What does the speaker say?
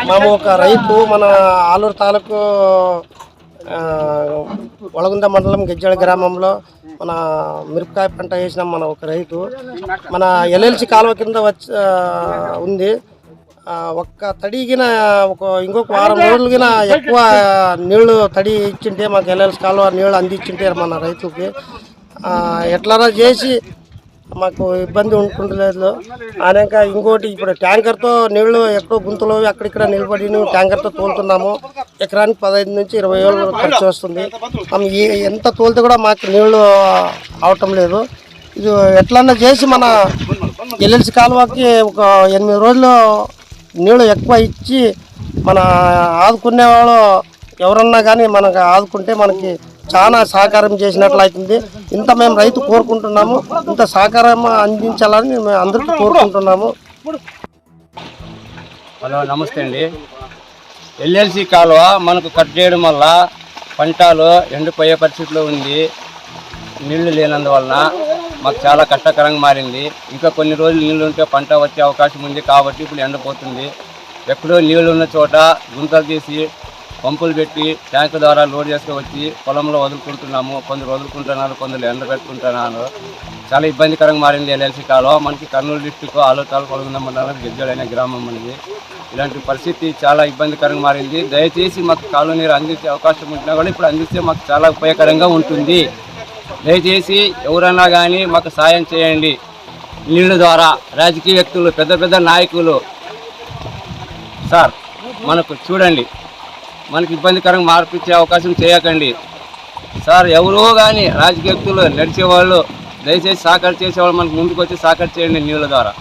మేము ఒక రైతు మన ఆలూరు తాలూకు వలగుంద మండలం గెజ్జాడ గ్రామంలో మన మిరపకాయ పంట వేసినాం. మన ఒక రైతు మన ఎల్ఎల్సి కాలువ కింద ఉంది. ఒక్క తడిగిన ఇంకొక వారం రోజులుగిన ఎక్కువ నీళ్లు తడి ఇచ్చింటే మాకు ఎల్ఎల్సి కాలువ నీళ్లు అందించింటే మన రైతులకి ఎట్లా చేసి మాకు ఇబ్బంది ఉంటుండలేదు. అనేక ఇంకోటి ఇప్పుడు ట్యాంకర్తో నీళ్లు ఎక్కడో గుంతలో అక్కడిక్కడ నిలబడి ట్యాంకర్తో తోలుతున్నాము. ఎకరానికి 15 నుంచి 20 వేలు ఖర్చు వస్తుంది. ఎంత తోలితే కూడా మాకు నీళ్లు అవటం లేదు. ఇది ఎట్లన్నా చేసి మన ఎల్ఎల్సి కాలువకి ఒక 8 రోజులు నీళ్లు ఎక్కువ ఇచ్చి మన ఆదుకునే వాళ్ళు ఎవరన్నా కానీ మనకు ఆదుకుంటే మనకి చాలా సహకారం చేసినట్లు అవుతుంది. ఇంత మేము రైతు కోరుకుంటున్నాము. ఇంత సహకారం అందించాలని మేము అందరికీ కోరుకుంటున్నాము. హలో, నమస్తే అండి. ఎల్ఎల్సి కాలువ మనకు కట్ చేయడం వల్ల పంటలు ఎండిపోయే పరిస్థితిలో ఉంది. నీళ్లు లేనందువలన మాకు చాలా కష్టకరంగా మారింది. ఇంకా కొన్ని రోజులు నీళ్లు ఉంటే పంట వచ్చే అవకాశం ఉంది కాబట్టి ఇప్పుడు ఎండిపోతుంది. ఎక్కడో నీళ్లు ఉన్న చోట గుంతలు తీసి పంపులు పెట్టి ట్యాంకు ద్వారా లోడ్ చేసుకువచ్చి పొలంలో వదులుకుంటున్నాము. కొందరు వదులుకుంటున్నారు, కొందరు ఎండబెట్టుకుంటున్నారు. చాలా ఇబ్బందికరంగా మారింది ఎల్ఎల్సి కాలువ. మనకి కర్నూలు డిస్టిక్ ఆలూరు తాలూకా వలగుంద మండలం గెజ్జాడైన గ్రామం మనది. ఇలాంటి పరిస్థితి చాలా ఇబ్బందికరంగా మారింది. దయచేసి మాకు కాలువ నీరు అందించే అవకాశం ఉంటున్నా కూడా ఇప్పుడు అందిస్తే మాకు చాలా ఉపయోగకరంగా ఉంటుంది. దయచేసి ఎవరన్నా కానీ మాకు సాయం చేయండి. నీళ్ళ ద్వారా రాజకీయ వ్యక్తులు, పెద్ద పెద్ద నాయకులు సార్ మనకు చూడండి, మనకి ఇబ్బందికరంగా మార్పిచ్చే అవకాశం చేయకండి సార్. ఎవరో కానీ రాజకీయ వ్యక్తులు నడిచేవాళ్ళు దయచేసి సహకారం చేసేవాళ్ళు మనకు ముందుకు వచ్చి సహకారం చేయండి నీళ్ళ ద్వారా.